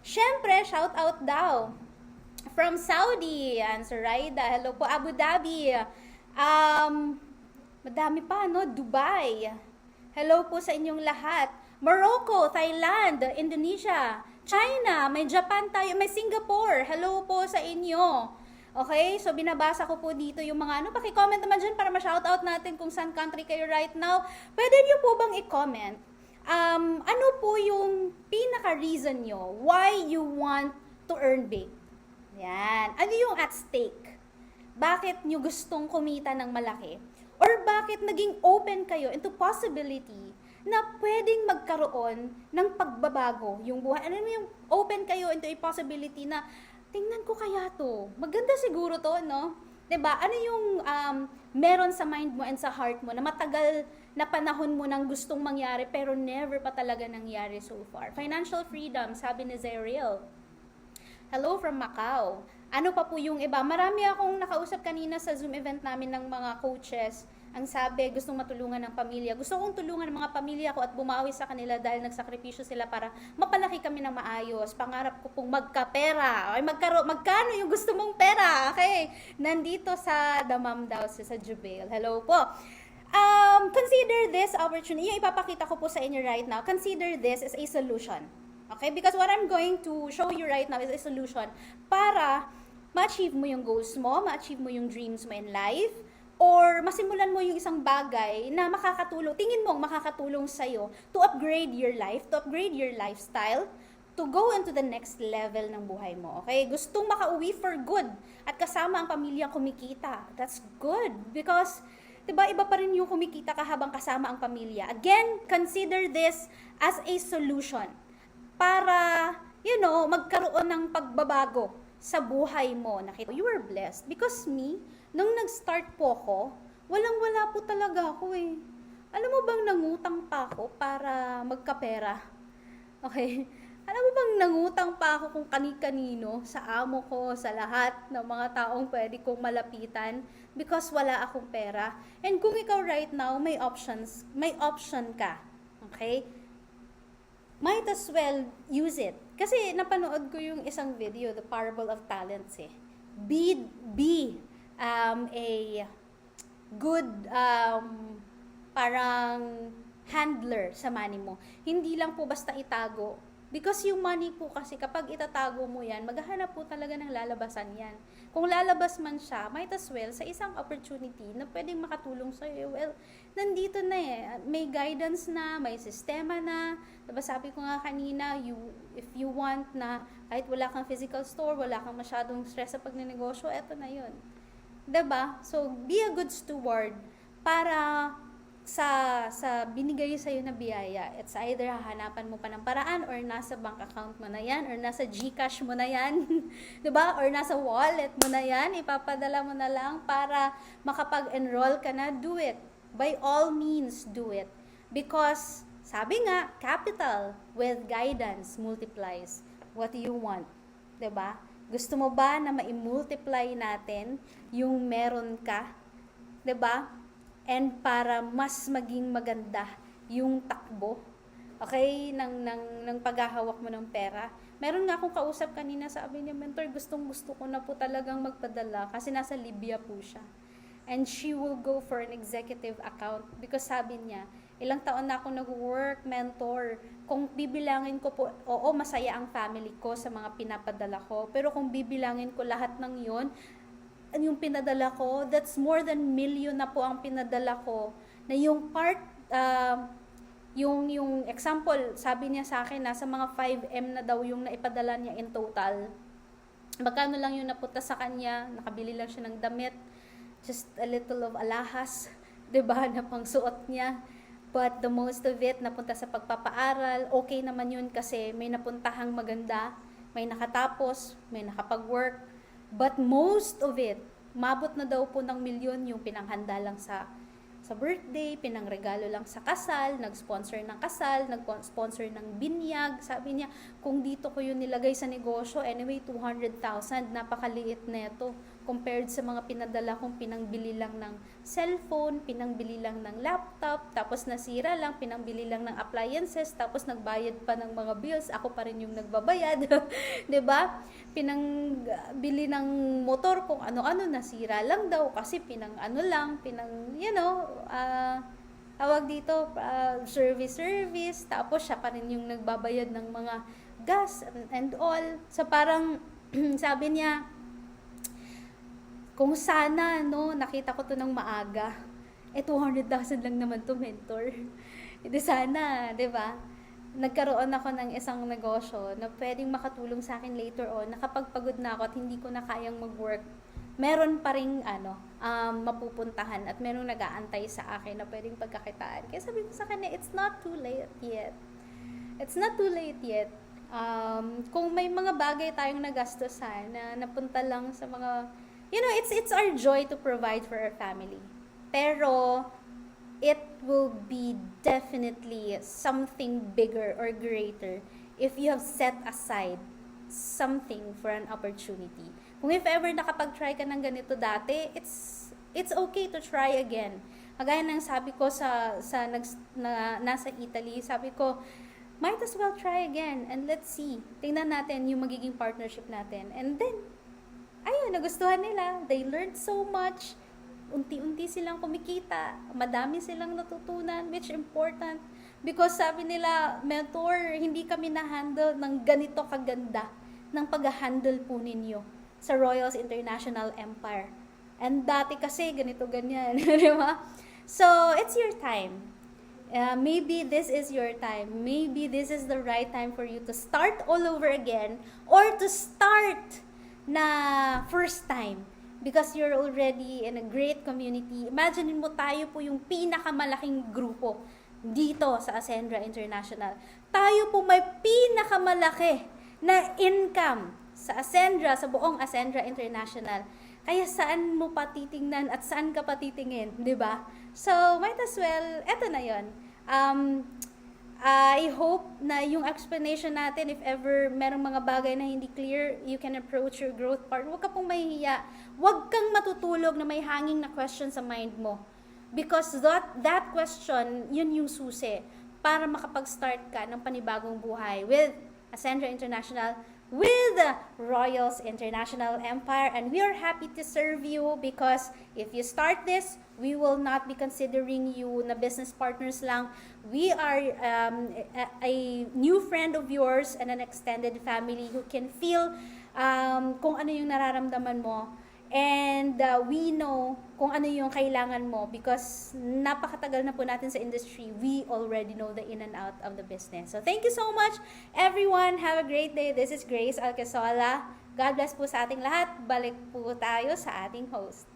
Syempre, shout out daw. From Saudi, yan, Suraida. Hello po, Abu Dhabi. Um, Madami pa, no? Dubai. Hello po sa inyong lahat. Morocco, Thailand, Indonesia, China, may Japan tayo, may Singapore. Hello po sa inyo. Okay, so binabasa ko po dito yung mga ano, paki-comment naman dyan para ma-shoutout natin kung saan country kayo right now. Pwede nyo po bang i-comment? Ano po yung pinaka-reason nyo why you want to earn big? Yan. Ano yung at stake? Bakit nyo gustong kumita ng malaki? Or bakit naging open kayo into possibility na pwedeng magkaroon ng pagbabago yung buhay? Ano yung open kayo into a possibility na tingnan ko kaya to. Maganda siguro to, no? 'Di ba? Ano yung meron sa mind mo and sa heart mo na matagal na panahon mo nang gustong mangyari pero never pa talaga nangyari so far? Financial freedom, sabi ni Zeriel. Hello from Macau. Ano pa po yung iba? Marami akong nakausap kanina sa Zoom event namin ng mga coaches. Ang sabi, gustong matulungan ng pamilya. Gusto kong tulungan ng mga pamilya ko at bumawi sa kanila dahil nagsakripisyo sila para mapalaki kami ng maayos. Pangarap ko pong magkapera. Ay, magkano yung gusto mong pera? Okay. Nandito sa Damam daw, sa Jubail. Hello po. Consider this opportunity. Yung ipapakita ko po sa inyo right now. Consider this as a solution. Okay? Because what I'm going to show you right now is a solution para ma-achieve mo yung goals mo, ma-achieve mo yung dreams mo in life, or masimulan mo yung isang bagay na makakatulong, tingin mo makakatulong sa'yo to upgrade your life, to upgrade your lifestyle, to go into the next level ng buhay mo. Okay? Gustong makauwi for good at kasama ang pamilyang kumikita. That's good because diba, iba pa rin yung kumikita ka habang kasama ang pamilya. Again, consider this as a solution para, magkaroon ng pagbabago sa buhay mo. Nakita, you are blessed. Because me, nung nag-start po ako, walang-wala po talaga ako eh. Alam mo bang nangutang pa ako para magkapera? Okay? Alam mo bang nangutang pa ako kung kani-kanino, sa amo ko, sa lahat ng mga taong pwede kong malapitan because wala akong pera. And kung ikaw right now, may option ka. Okay? Might as well use it. Kasi napanood ko yung isang video, The Parable of Talents eh. Be a good parang handler sa money mo. Hindi lang po basta itago. Because yung money po kasi kapag itatago mo yan, maghahanap po talaga ng lalabasan yan. Kung lalabas man siya, might as well sa isang opportunity na pwedeng makatulong sa'yo, well, nandito na eh. May guidance na, may sistema na. Diba sabi ko nga kanina, if you want na kahit wala kang physical store, wala kang masyadong stress sa pagnenegosyo, eto na yun. Diba? So, be a good steward para sa binigay sa'yo na biyaya. It's either hahanapan mo pa ng paraan or nasa bank account mo na yan or nasa GCash mo na yan. Diba? Or nasa wallet mo na yan. Ipapadala mo na lang para makapag-enroll ka na. Do it. By all means, do it. Because, sabi nga, capital with guidance multiplies. What do you want? Diba? Gusto mo ba na ma-multiply natin yung meron ka? 'Di ba? And para mas maging maganda yung takbo, okay, ng paghahawak mo ng pera. Meron nga akong kausap kanina, sabi niya, mentor, gustong-gusto ko na po talagang magpadala kasi nasa Libya po siya. And she will go for an executive account because sabi niya, ilang taon na ako nag-work, mentor. Kung bibilangin ko po, oo, masaya ang family ko sa mga pinapadala ko. Pero kung bibilangin ko lahat ng yon, yung pinadala ko, that's more than million na po ang pinadala ko. Na yung part, yung example, sabi niya sa akin, nasa mga 5M na daw yung naipadala niya in total. Magkano lang yung napunta sa kanya, nakabili lang siya ng damit, just a little of alahas, 'di ba, na pangsuot niya. But the most of it napunta sa pagpapaaral. Okay naman yun kasi may napuntahang maganda, may nakatapos, may nakapag-work. But most of it, mabot na daw po ng milyon yung pinanghanda lang sa birthday, pinangregalo lang sa kasal, nag-sponsor ng kasal, nag-sponsor ng binyag. Sabi niya, kung dito ko yun nilagay sa negosyo, anyway, 200,000, napakaliit neto. compared sa mga pinadala kong pinangbili lang ng cellphone, pinangbili lang ng laptop, tapos nasira lang, pinangbili lang ng appliances, tapos nagbayad pa ng mga bills, ako pa rin yung nagbabayad. 'Di ba? Pinangbili ng motor kung ano-ano, nasira lang daw kasi tawag dito, service, tapos siya pa rin yung nagbabayad ng mga gas and all. So parang sabi niya, kung sana, no, nakita ko to ng maaga, 200,000 lang naman to, mentor. Hindi sana, di ba? Nagkaroon ako ng isang negosyo na pwedeng makatulong sa akin later on, nakapagpagod na ako at hindi ko na kayang mag-work, meron pa ring mapupuntahan at merong nag-aantay sa akin na pwedeng pagkakitaan. Kaya sabi ko sa kanya, it's not too late yet. It's not too late yet. Kung may mga bagay tayong nagastusan na napunta lang sa mga, it's our joy to provide for our family. Pero it will be definitely something bigger or greater if you have set aside something for an opportunity. Kung if ever nakapag-try ka ng ganito dati, it's okay to try again. Kagaya ng sabi ko nasa Italy, sabi ko, might as well try again and let's see. Tingnan natin yung magiging partnership natin. And then, ayun, nagustuhan nila. They learned so much. Unti-unti silang kumikita. Madami silang natutunan, which important. Because sabi nila, mentor, hindi kami na-handle ng ganito kaganda ng pag-handle po ninyo sa Royals International Empire. And dati kasi, ganito, ganyan. Di ba? So, it's your time. Maybe this is your time. Maybe this is the right time for you to start all over again or to start na first time because you're already in a great community. Imagine mo, tayo po yung pinakamalaking grupo dito sa Ascendra International. Tayo po may pinakamalaki na income sa Ascendra, sa buong Ascendra International. Kaya saan mo pa titingnan at saan ka pa titingin, di ba? So, might as well, eto na yon. I hope na yung explanation natin, if ever merong mga bagay na hindi clear, you can approach your growth partner. Huwag ka pong mahihiya. Huwag kang matutulog na may hanging na question sa mind mo. Because that question, yun yung susi para makapag-start ka ng panibagong buhay with Ascendra International, with Royals International Empire, and we are happy to serve you because if you start this, we will not be considering you na business partners lang. We are a new friend of yours and an extended family who can feel kung ano yung nararamdaman mo. And we know kung ano yung kailangan mo because napakatagal na po natin sa industry. We already know the in and out of the business. So thank you so much, everyone. Have a great day. This is Grace Alcasola. God bless po sa ating lahat. Balik po tayo sa ating host.